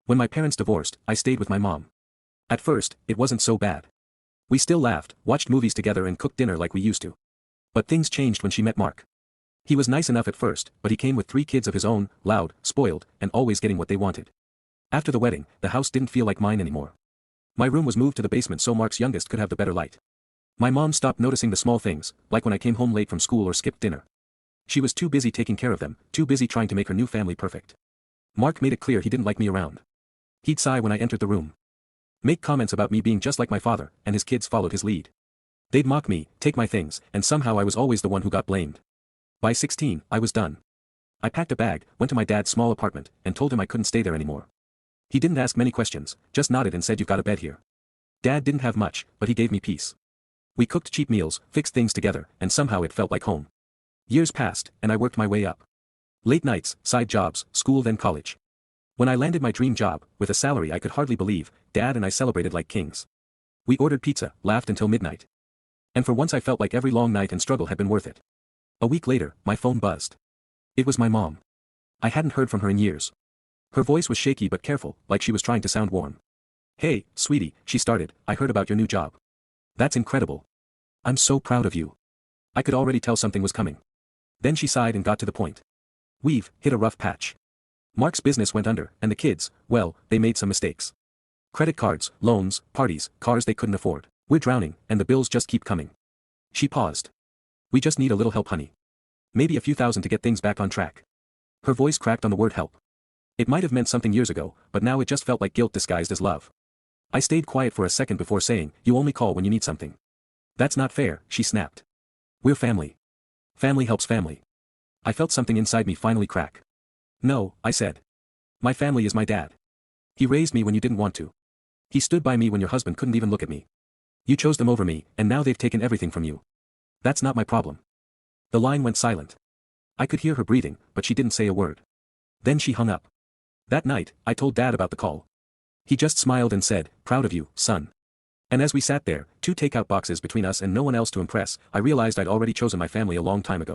When my parents divorced, I stayed with my mom. At first, it wasn't so bad. We still laughed, watched movies together and cooked dinner like we used to. But things changed when she met Mark. He was nice enough at first, but he came with 3 kids of his own, loud, spoiled, and always getting what they wanted. After the wedding, the house didn't feel like mine anymore. My room was moved to the basement so Mark's youngest could have the better light. My mom stopped noticing the small things, like when I came home late from school or skipped dinner. She was too busy taking care of them, too busy trying to make her new family perfect. Mark made it clear he didn't like me around. He'd sigh when I entered the room. Make comments about me being just like my father, and his kids followed his lead. They'd mock me, take my things, and somehow I was always the one who got blamed. By 16, I was done. I packed a bag, went to my dad's small apartment, and told him I couldn't stay there anymore. He didn't ask many questions, just nodded and said you've got a bed here. Dad didn't have much, but he gave me peace. We cooked cheap meals, fixed things together, and somehow it felt like home. Years passed, and I worked my way up. Late nights, side jobs, school then college. When I landed my dream job, with a salary I could hardly believe, Dad and I celebrated like kings. We ordered pizza, laughed until midnight. And for once I felt like every long night and struggle had been worth it. A week later, my phone buzzed. It was my mom. I hadn't heard from her in years. Her voice was shaky but careful, like she was trying to sound warm. Hey, sweetie, she started, I heard about your new job. That's incredible. I'm so proud of you. I could already tell something was coming. Then she sighed and got to the point. We've hit a rough patch. Mark's business went under, and the kids, well, they made some mistakes. Credit cards, loans, parties, cars they couldn't afford. We're drowning, and the bills just keep coming. She paused. We just need a little help, honey. Maybe a few thousand to get things back on track. Her voice cracked on the word help. It might have meant something years ago, but now it just felt like guilt disguised as love. I stayed quiet for a second before saying, you only call when you need something. That's not fair, she snapped. We're family. Family helps family. I felt something inside me finally crack. No, I said. My family is my dad. He raised me when you didn't want to. He stood by me when your husband couldn't even look at me. You chose them over me, and now they've taken everything from you. That's not my problem. The line went silent. I could hear her breathing, but she didn't say a word. Then she hung up. That night, I told Dad about the call. He just smiled and said, proud of you, son. And as we sat there, 2 takeout boxes between us and no one else to impress, I realized I'd already chosen my family a long time ago.